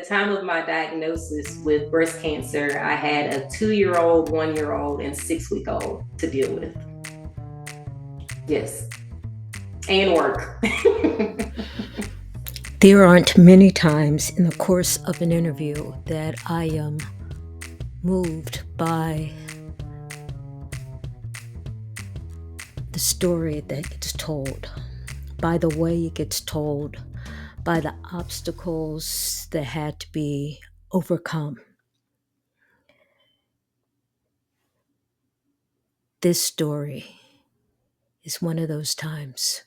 At the time of my diagnosis with breast cancer, I had a 2-year-old, 1-year-old, and 6-week-old to deal with. Yes, and work. There aren't many times in the course of an interview that I am moved by the story that gets told, by the way it gets told, by the obstacles that had to be overcome. This story is one of those times.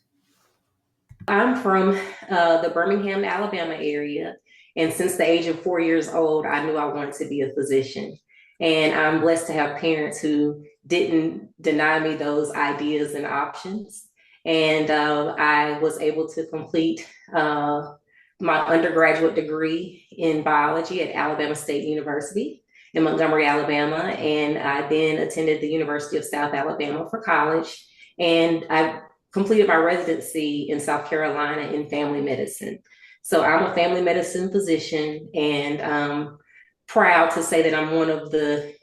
I'm from the Birmingham, Alabama area. And since the age of 4 years old, I knew I wanted to be a physician. And I'm blessed to have parents who didn't deny me those ideas and options. And I was able to complete my undergraduate degree in biology at Alabama State University in Montgomery, Alabama. And I then attended the University of South Alabama for college. And I completed my residency in South Carolina in family medicine. So I'm a family medicine physician, and I'm proud to say that I'm one of the,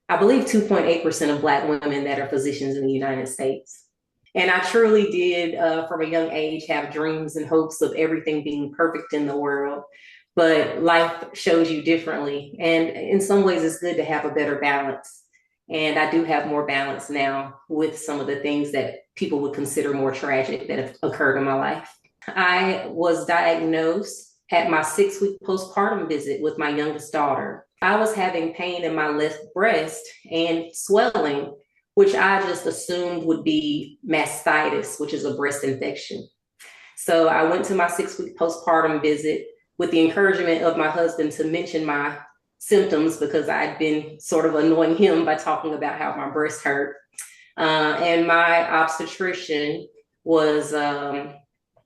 I believe, 2.8% of Black women that are physicians in the United States. And I truly did, from a young age, have dreams and hopes of everything being perfect in the world. But life shows you differently. And in some ways, it's good to have a better balance. And I do have more balance now with some of the things that people would consider more tragic that have occurred in my life. I was diagnosed at my 6-week postpartum visit with my youngest daughter. I was having pain in my left breast and swelling, which I just assumed would be mastitis, which is a breast infection. So I went to my 6-week postpartum visit with the encouragement of my husband to mention my symptoms because I'd been sort of annoying him by talking about how my breast hurt. And my obstetrician was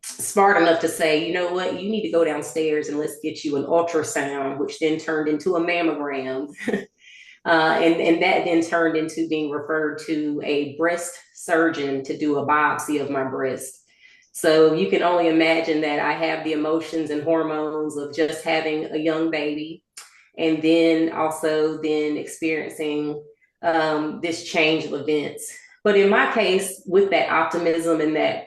smart enough to say, you know what, you need to go downstairs and let's get you an ultrasound, which then turned into a mammogram. And that then turned into being referred to a breast surgeon to do a biopsy of my breast. So you can only imagine that I have the emotions and hormones of just having a young baby, and then also then experiencing this change of events. But in my case, with that optimism and that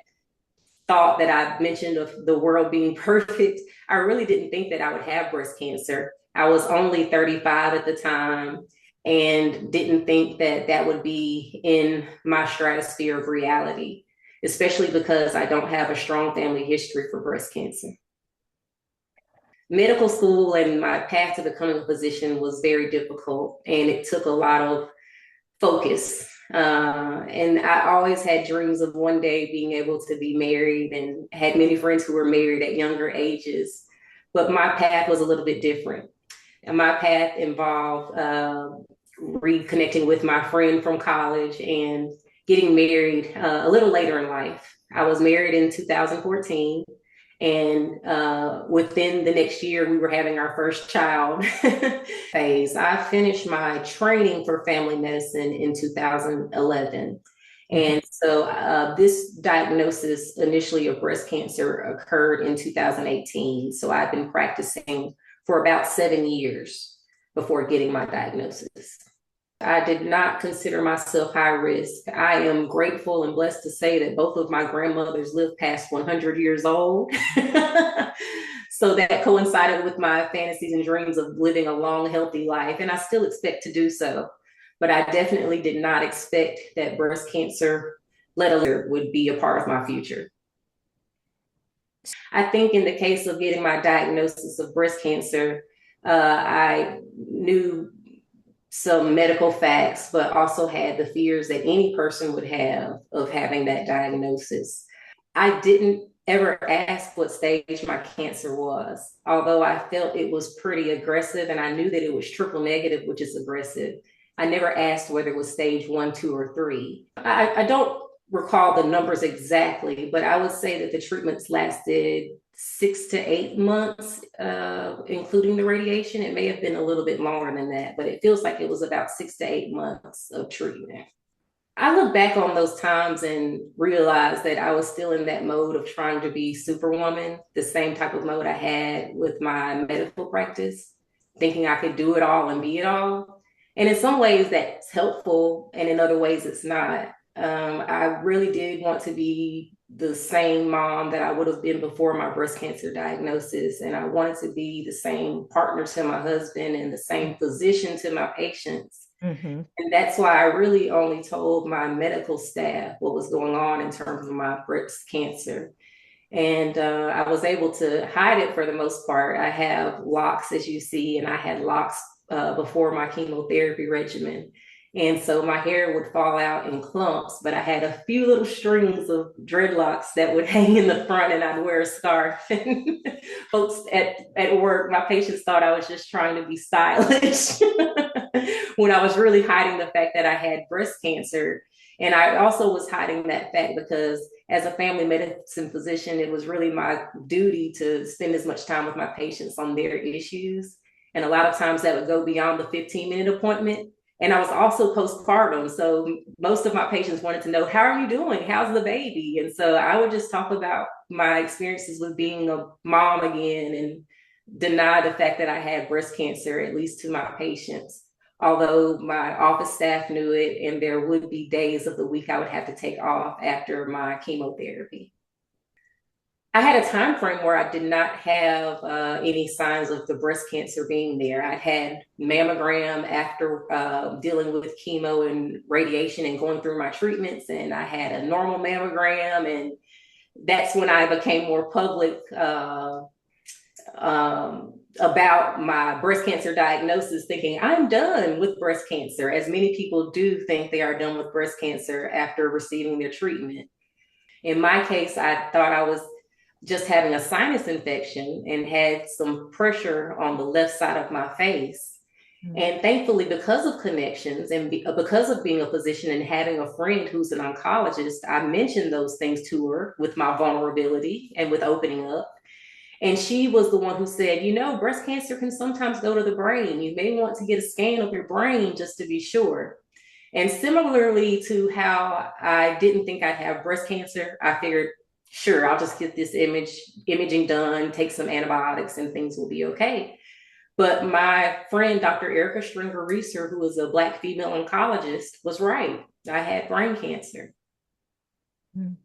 thought that I mentioned of the world being perfect, I really didn't think that I would have breast cancer. I was only 35 at the time and didn't think that that would be in my stratosphere of reality, especially because I don't have a strong family history for breast cancer. Medical school and my path to becoming a physician was very difficult, and it took a lot of focus. And I always had dreams of one day being able to be married and had many friends who were married at younger ages. But my path was a little bit different. And my path involved reconnecting with my friend from college and getting married a little later in life. I was married in 2014. And within the next year, we were having our first child phase. I finished my training for family medicine in 2011. And so this diagnosis initially of breast cancer occurred in 2018. So I've been practicing for about 7 years before getting my diagnosis. I did not consider myself high risk. I am grateful and blessed to say that both of my grandmothers lived past 100 years old. So that coincided with my fantasies and dreams of living a long, healthy life. And I still expect to do so. But I definitely did not expect that breast cancer, let alone, would be a part of my future. I think in the case of getting my diagnosis of breast cancer, I knew some medical facts, but also had the fears that any person would have of having that diagnosis. I didn't ever ask what stage my cancer was, although I felt it was pretty aggressive and I knew that it was triple negative, which is aggressive. I never asked whether it was stage 1, 2, or 3. I don't recall the numbers exactly, but I would say that the treatments lasted 6 to 8 months, including the radiation. It may have been a little bit longer than that, but it feels like it was about 6 to 8 months of treatment. I look back on those times and realize that I was still in that mode of trying to be superwoman, the same type of mode I had with my medical practice, thinking I could do it all and be it all. And in some ways that's helpful, and in other ways it's not. I really did want to be the same mom that I would have been before my breast cancer diagnosis. And I wanted to be the same partner to my husband and the same physician to my patients. Mm-hmm. And that's why I really only told my medical staff what was going on in terms of my breast cancer. And I was able to hide it for the most part. I have locks, as you see, and I had locks before my chemotherapy regimen. And so my hair would fall out in clumps, but I had a few little strings of dreadlocks that would hang in the front, and I'd wear a scarf. And folks at work, my patients thought I was just trying to be stylish when I was really hiding the fact that I had breast cancer. And I also was hiding that fact because as a family medicine physician, it was really my duty to spend as much time with my patients on their issues. And a lot of times that would go beyond the 15-minute appointment. And I was also postpartum. So most of my patients wanted to know, how are you doing? How's the baby? And so I would just talk about my experiences with being a mom again and deny the fact that I had breast cancer, at least to my patients. Although my office staff knew it, and there would be days of the week I would have to take off after my chemotherapy. I had a time frame where I did not have any signs of the breast cancer being there. I had mammogram after dealing with chemo and radiation and going through my treatments, and I had a normal mammogram, and that's when I became more public about my breast cancer diagnosis, thinking I'm done with breast cancer, as many people do think they are done with breast cancer after receiving their treatment. In my case, I thought I was just having a sinus infection and had some pressure on the left side of my face. Mm. And thankfully, because of connections and because of being a physician and having a friend who's an oncologist, I mentioned those things to her with my vulnerability and with opening up. And she was the one who said, you know, breast cancer can sometimes go to the brain. You may want to get a scan of your brain just to be sure. And similarly to how I didn't think I'd have breast cancer, I figured, sure, I'll just get this imaging done, take some antibiotics, and things will be okay. But my friend, Dr. Erica Stringer Reeser, who was a Black female oncologist, was right. I had brain cancer. Mm.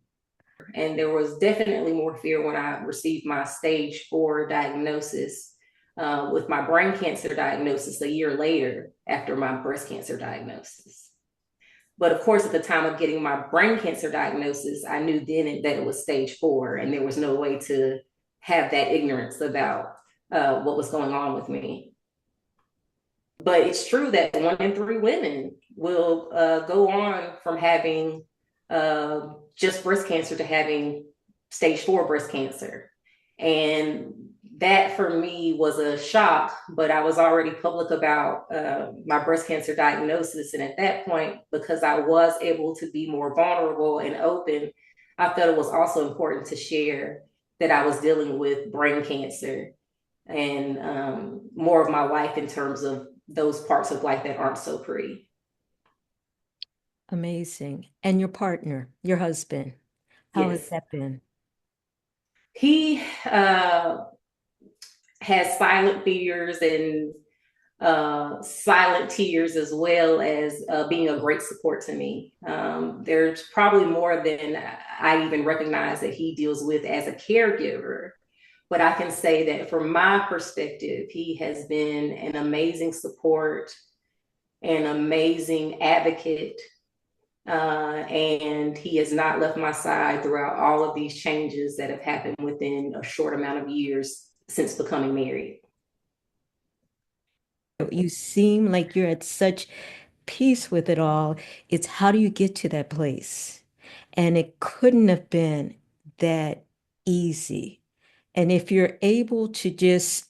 And there was definitely more fear when I received my stage 4 diagnosis with my brain cancer diagnosis a year later after my breast cancer diagnosis. But of course, at the time of getting my brain cancer diagnosis, I knew then that it was stage 4, and there was no way to have that ignorance about what was going on with me. But it's true that 1 in 3 women will go on from having just breast cancer to having stage 4 breast cancer. And that for me was a shock, but I was already public about my breast cancer diagnosis. And at that point, because I was able to be more vulnerable and open, I felt it was also important to share that I was dealing with brain cancer and more of my life in terms of those parts of life that aren't so pretty. Amazing. And your partner, your husband, how has Yes. that been? He has silent fears and silent tears, as well as being a great support to me. There's probably more than I even recognize that he deals with as a caregiver. But I can say that from my perspective, he has been an amazing support, an amazing advocate, and he has not left my side throughout all of these changes that have happened within a short amount of years since becoming married. You seem like you're at such peace with it all. It's how do you get to that place? And it couldn't have been that easy. And if you're able to just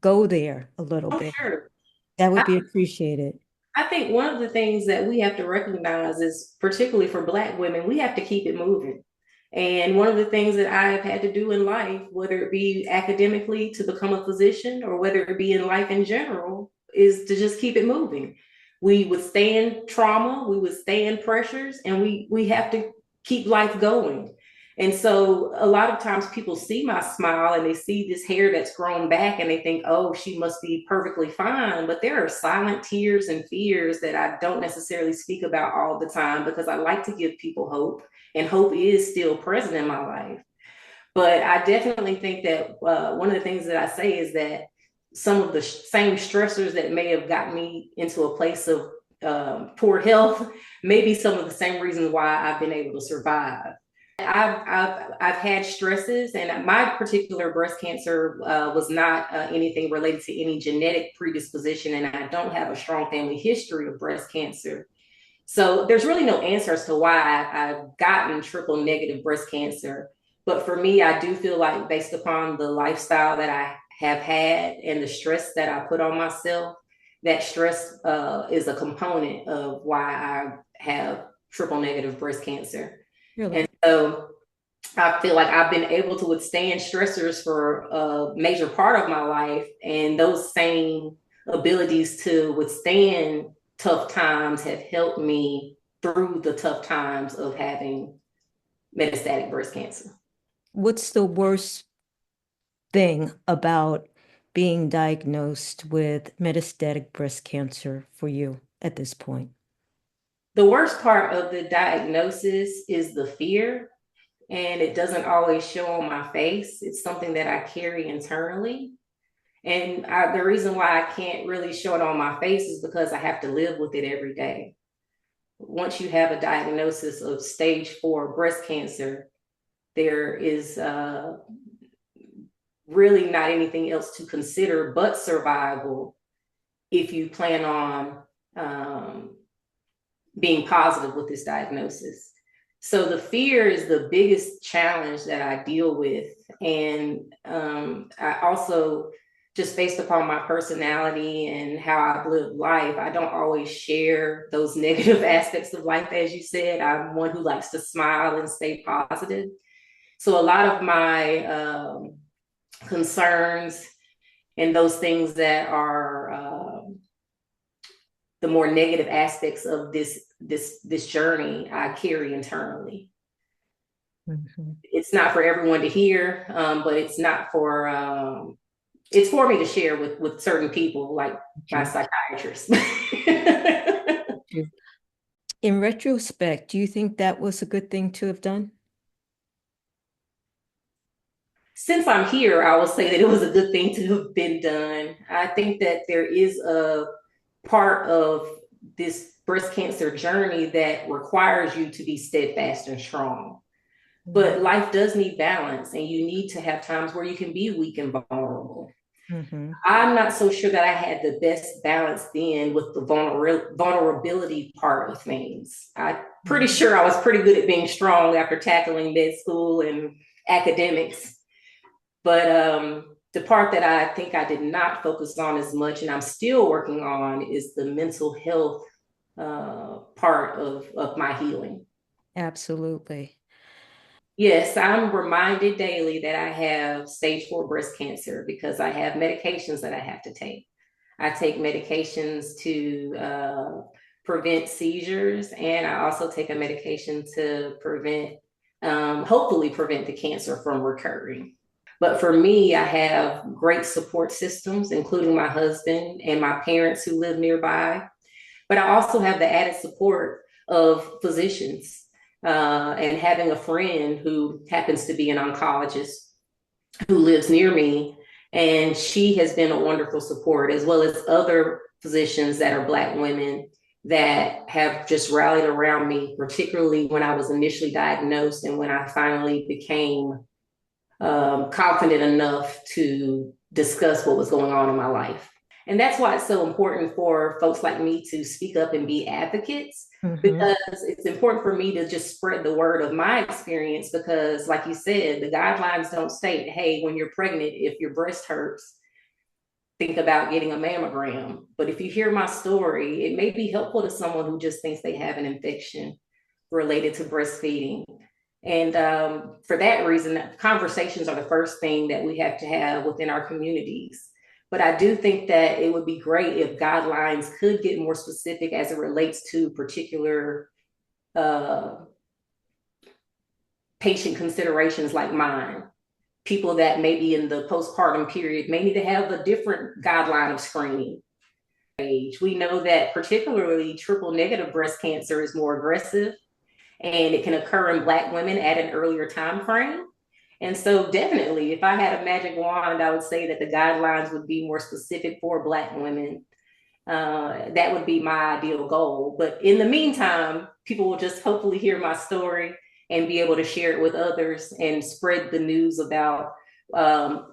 go there a little Oh, bit, sure. that would I, be appreciated. I think one of the things that we have to recognize is, particularly for Black women, we have to keep it moving. And one of the things that I've had to do in life, whether it be academically to become a physician or whether it be in life in general, is to just keep it moving. We withstand trauma, we withstand pressures, and we have to keep life going. And so a lot of times people see my smile and they see this hair that's grown back and they think, oh, she must be perfectly fine. But there are silent tears and fears that I don't necessarily speak about all the time because I like to give people hope, and hope is still present in my life. But I definitely think that one of the things that I say is that some of the same stressors that may have gotten me into a place of poor health may be some of the same reasons why I've been able to survive. I've had stresses, and my particular breast cancer was not anything related to any genetic predisposition, and I don't have a strong family history of breast cancer. So there's really no answer as to why I've gotten triple negative breast cancer. But for me, I do feel like based upon the lifestyle that I have had and the stress that I put on myself, that stress is a component of why I have triple negative breast cancer. And Really? so I feel like I've been able to withstand stressors for a major part of my life, and those same abilities to withstand tough times have helped me through the tough times of having metastatic breast cancer. What's the worst thing about being diagnosed with metastatic breast cancer for you at this point? The worst part of the diagnosis is the fear, and it doesn't always show on my face. It's something that I carry internally. And the reason why I can't really show it on my face is because I have to live with it every day. Once you have a diagnosis of stage 4 breast cancer, there is really not anything else to consider but survival if you plan on being positive with this diagnosis. So the fear is the biggest challenge that I deal with. And I also, just based upon my personality and how I've lived life, I don't always share those negative aspects of life. As you said, I'm one who likes to smile and stay positive. So a lot of my concerns and those things that are the more negative aspects of this journey I carry internally. Mhm. It's not for everyone to hear, but it's for me to share with certain people, like my You- psychiatrist. you- In retrospect, do you think that was a good thing to have done? Since I'm here, I will say that it was a good thing to have been done. I think that there is a part of this breast cancer journey that requires you to be steadfast and strong. But life does need balance, and you need to have times where you can be weak and vulnerable. Mm-hmm. I'm not so sure that I had the best balance then with the vulnerability part of things. I'm pretty sure I was pretty good at being strong after tackling med school and academics. But the part that I think I did not focus on as much, and I'm still working on, is the mental health part of my healing. Absolutely. Yes, I'm reminded daily that I have stage 4 breast cancer because I have medications that I have to take. I take medications to prevent seizures, and I also take a medication to hopefully prevent the cancer from recurring. But for me, I have great support systems, including my husband and my parents who live nearby. But I also have the added support of physicians and having a friend who happens to be an oncologist who lives near me. And she has been a wonderful support, as well as other physicians that are Black women that have just rallied around me, particularly when I was initially diagnosed and when I finally became confident enough to discuss what was going on in my life. And that's why it's so important for folks like me to speak up and be advocates, Mm-hmm. because it's important for me to just spread the word of my experience. Because, like you said, the guidelines don't state, hey, when you're pregnant, if your breast hurts, think about getting a mammogram. But if you hear my story, it may be helpful to someone who just thinks they have an infection related to breastfeeding. And for that reason, conversations are the first thing that we have to have within our communities. But I do think that it would be great if guidelines could get more specific as it relates to particular uh, patient considerations like mine. People that may be in the postpartum period may need to have a different guideline of screening. We know that particularly triple negative breast cancer is more aggressive and it can occur in Black women at an earlier time frame. And so, definitely, if I had a magic wand, I would say that the guidelines would be more specific for Black women. That would be my ideal goal. But in the meantime, people will just hopefully hear my story and be able to share it with others and spread the news about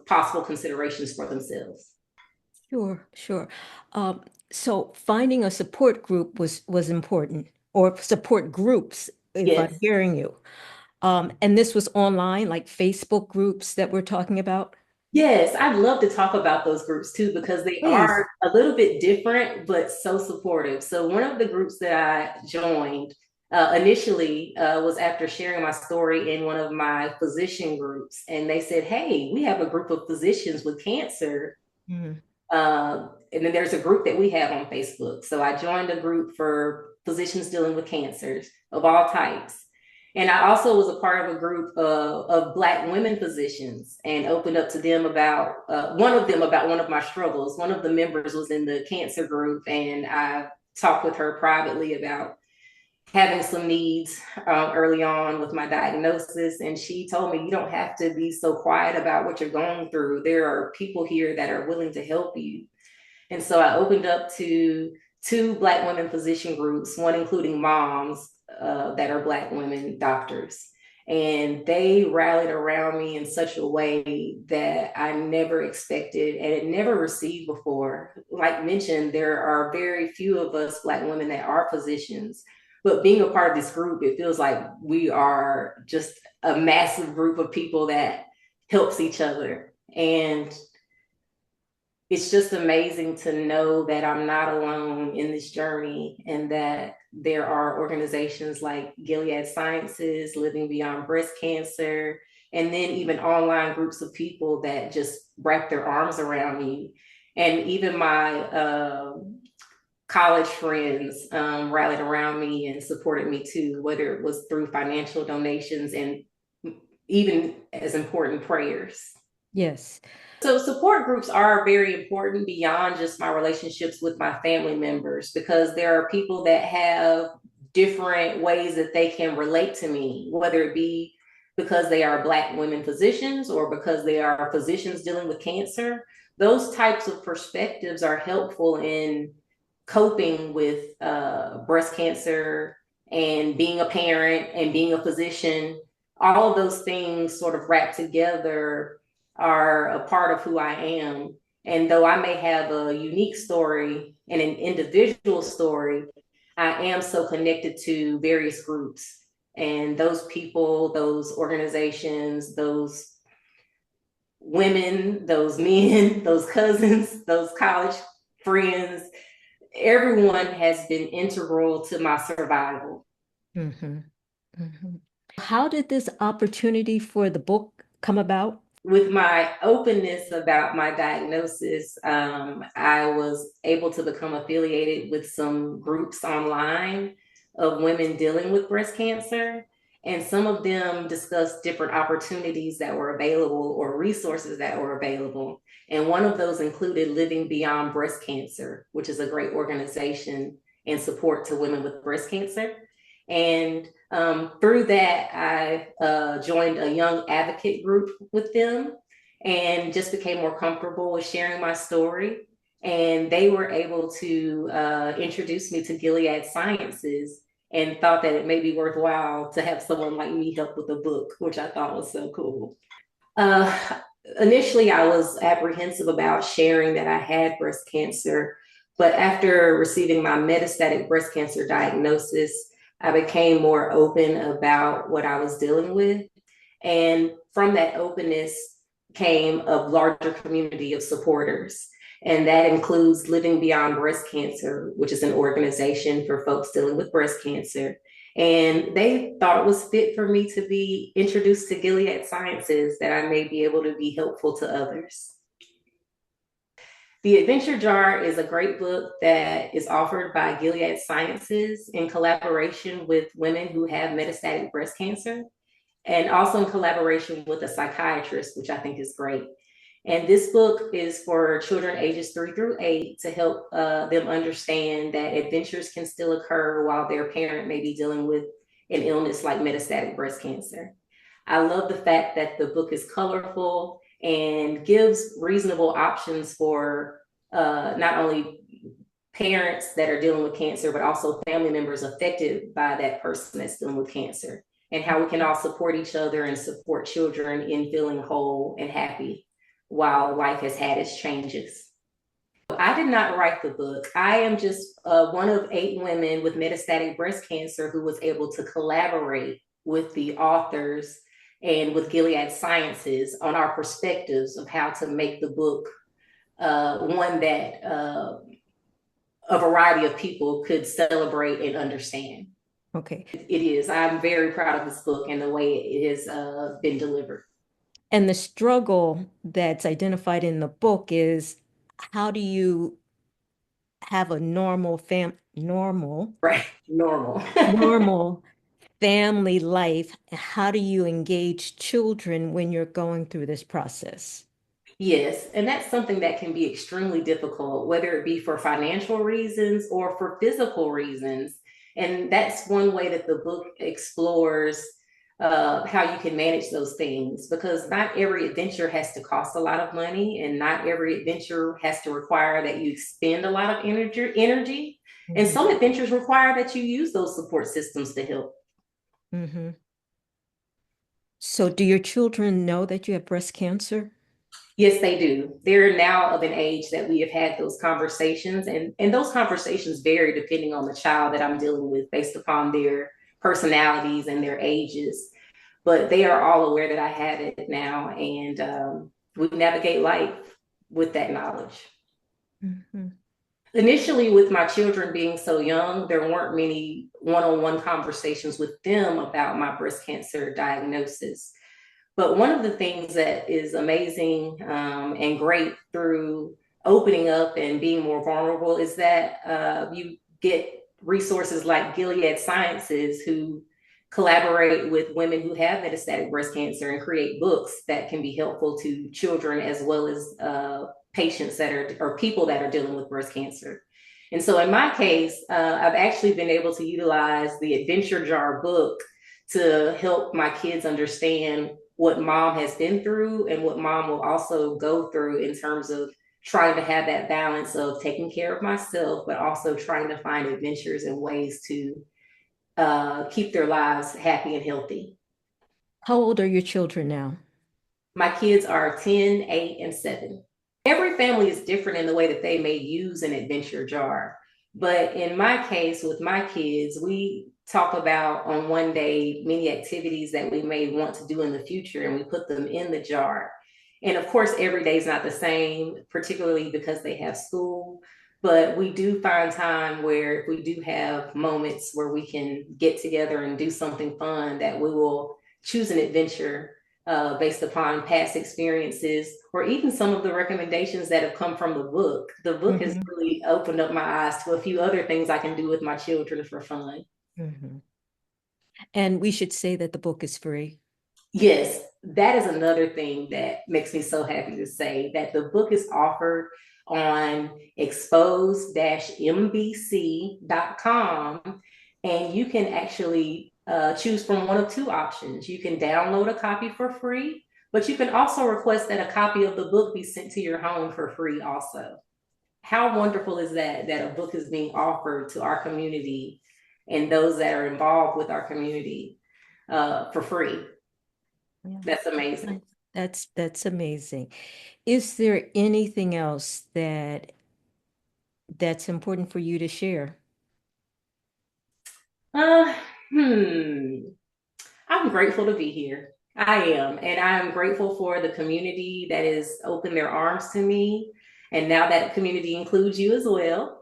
possible considerations for themselves. Sure, sure. Um, so finding a support group was important, or support groups, if I'm Yes. hearing you. And this was online, like Facebook groups that we're talking about? Yes, I'd love to talk about those groups too because they Please. are a little bit different but so supportive. So one of the groups that I joined initially was after sharing my story in one of my physician groups, and they said, "Hey, we have a group of physicians with cancer." Mhm. And then there's a group that we have on Facebook. So I joined a group for physicians dealing with cancers of all types. And I also was a part of a group of Black women physicians and opened up to them about one of them about one of my struggles. One of the members was in the cancer group, and I talked with her privately about having some needs early on with my diagnosis. And she told me, you don't have to be so quiet about what you're going through. There are people here that are willing to help you. And so I opened up to two Black women physician groups, one including moms that are Black women doctors. And they rallied around me in such a way that I never expected and had never received before. Like mentioned, there are very few of us Black women that are physicians. But being a part of this group, it feels like we are just a massive group of people that helps each other. And it's just amazing to know that I'm not alone in this journey and that there are organizations like Gilead Sciences, Living Beyond Breast Cancer, and then even online groups of people that just wrap their arms around me. And even my college friends rallied around me and supported me too, whether it was through financial donations and even as important prayers. Yes. So support groups are very important beyond just my relationships with my family members because there are people that have different ways that they can relate to me, whether it be because they are Black women physicians or because they are physicians dealing with cancer. Those types of perspectives are helpful in coping with breast cancer and being a parent and being a physician. All of those things sort of wrap together are a part of who I am. And though I may have a unique story and an individual story, I am so connected to various groups. And those people, those organizations, those women, those men, those cousins, those college friends, everyone has been integral to my survival. hmm hmm How did this opportunity for the book come about? With my openness about my diagnosis, I was able to become affiliated with some groups online of women dealing with breast cancer. And some of them discussed different opportunities that were available or resources that were available. And one of those included Living Beyond Breast Cancer, which is a great organization and support to women with breast cancer. And through that, I joined a young advocate group with them and just became more comfortable with sharing my story. And they were able to introduce me to Gilead Sciences and thought that it may be worthwhile to have someone like me help with a book, which I thought was so cool. Uh, Initially, I was apprehensive about sharing that I had breast cancer, but after receiving my metastatic breast cancer diagnosis, I became more open about what I was dealing with. And from that openness came a larger community of supporters. And that includes Living Beyond Breast Cancer, which is an organization for folks dealing with breast cancer. And they thought it was fit for me to be introduced to Gilead Sciences, that I may be able to be helpful to others. The Adventure Jar is a great book that is offered by Gilead Sciences in collaboration with women who have metastatic breast cancer, and also in collaboration with a psychiatrist, which I think is great. And this book is for children ages 3 through 8 to help them understand that adventures can still occur while their parent may be dealing with an illness like metastatic breast cancer. I love the fact that the book is colorful and gives reasonable options for not only parents that are dealing with cancer, but also family members affected by that person that's dealing with cancer, and how we can all support each other and support children in feeling whole and happy while life has had its changes. I did not write the book. I am just one of 8 women with metastatic breast cancer who was able to collaborate with the authors and with Gilead Sciences on our perspectives of how to make the book one that a variety of people could celebrate and understand. Okay. It is. I'm very proud of this book and the way it has been delivered. And the struggle that's identified in the book is how do you have a Right. Normal. normal family life? How do you engage children when you're going through this process? Yes, and that's something that can be extremely difficult, whether it be for financial reasons or for physical reasons. And that's one way that the book explores how you can manage those things, because not every adventure has to cost a lot of money, and not every adventure has to require that you expend a lot of energy. And Mhm. some adventures require that you use those support systems to help. Mhm. So do your children know that you have breast cancer? Yes, they do. They're now of an age that we have had those conversations, and those conversations vary depending on the child that I'm dealing with based upon their personalities and their ages. But they are all aware that I have it now, and we navigate life with that knowledge. Mhm. Initially, with my children being so young, there weren't many one-on-one conversations with them about my breast cancer diagnosis. But one of the things that is amazing and great through opening up and being more vulnerable is that you get resources like Gilead Sciences, who collaborate with women who have metastatic breast cancer and create books that can be helpful to children as well as patients that are or people that are dealing with breast cancer. And so in my case, I've actually been able to utilize the Adventure Jar book to help my kids understand what mom has been through and what mom will also go through in terms of trying to have that balance of taking care of myself, but also trying to find adventures and ways to keep their lives happy and healthy. How old are your children now? My kids are 10, 8, and 7. Every family is different in the way that they may use an adventure jar. But in my case, with my kids, we talk about on one day many activities that we may want to do in the future, and we put them in the jar. And of course, every day is not the same, particularly because they have school. But we do find time where if we do have moments where we can get together and do something fun, that we will choose an adventure based upon past experiences or even some of the recommendations that have come from the book. The book has Mhm. really opened up my eyes to a few other things I can do with my children for fun. Mhm. And we should say that the book is free. Yes, that is another thing that makes me so happy to say that the book is offered on expose-mbc.com, and you can actually choose from one of two options. You can download a copy for free, but you can also request that a copy of the book be sent to your home for free also. How wonderful is that, that a book is being offered to our community and those that are involved with our community for free? Yeah. That's amazing. Nice. That's amazing. Is there anything else that's important for you to share? Uh, hmm. I'm grateful to be here. I am. And I'm grateful for the community that has opened their arms to me. And now that community includes you as well.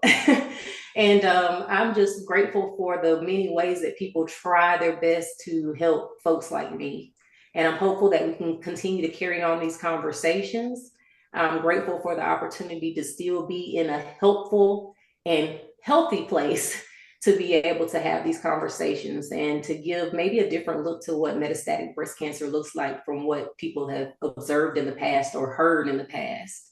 And I'm just grateful for the many ways that people try their best to help folks like me. And I'm hopeful that we can continue to carry on these conversations. I'm grateful for the opportunity to still be in a helpful and healthy place to be able to have these conversations and to give maybe a different look to what metastatic breast cancer looks like from what people have observed in the past or heard in the past.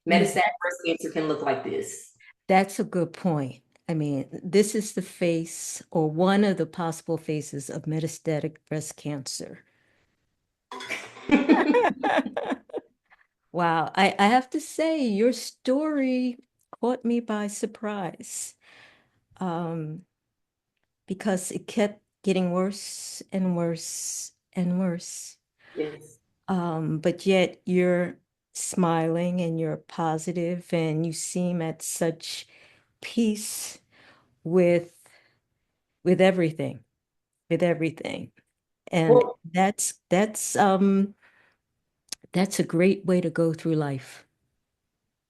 Mm, Metastatic breast cancer can look like this. that's a good point. I mean, this is the face or one of the possible faces of metastatic breast cancer. Wow, I have to say, your story caught me by surprise, um, because it kept getting worse and worse and worse. Yes. But yet you're smiling and you're positive and you seem at such peace with with everything, with everything. And Well, that's a great way to go through life.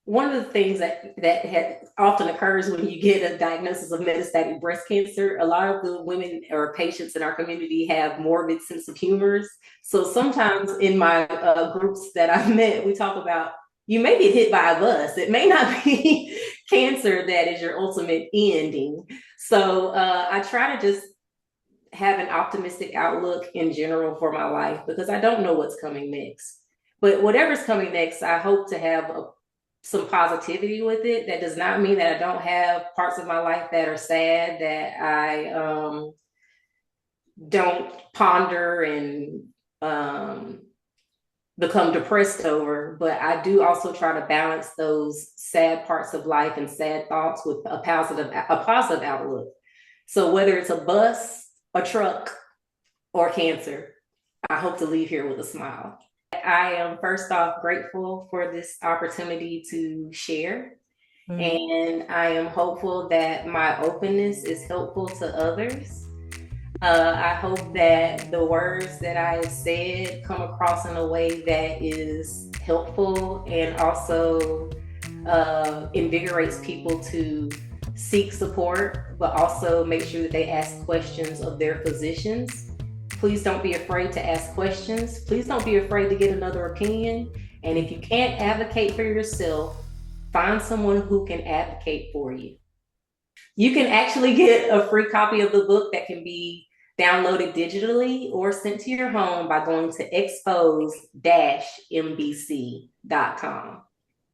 one of the things that often occurs when you get a diagnosis of metastatic breast cancer, a lot of the women or patients in our community have morbid sense of humors. So sometimes in my groups that I've met, we talk about you may get hit by a bus. It may not be cancer that is your ultimate ending. So I try to just have an optimistic outlook in general for my life because I don't know what's coming next. But whatever's coming next, I hope to have some positivity with it. That does not mean that I don't have parts of my life that are sad, that I don't ponder and become depressed over. But I do also try to balance those sad parts of life and sad thoughts with a positive outlook. So whether it's a bus, a truck, or cancer, I hope to leave here with a smile. I am first off grateful for this opportunity to share. Mm. And I am hopeful that my openness is helpful to others. I hope that the words that I have said come across in a way that is helpful and also invigorates people to seek support, but also make sure that they ask questions of their physicians. Please don't be afraid to ask questions. Please don't be afraid to get another opinion. And if you can't advocate for yourself, find someone who can advocate for you. You can actually get a free copy of the book that can be downloaded digitally or sent to your home by going to expose-mbc.com.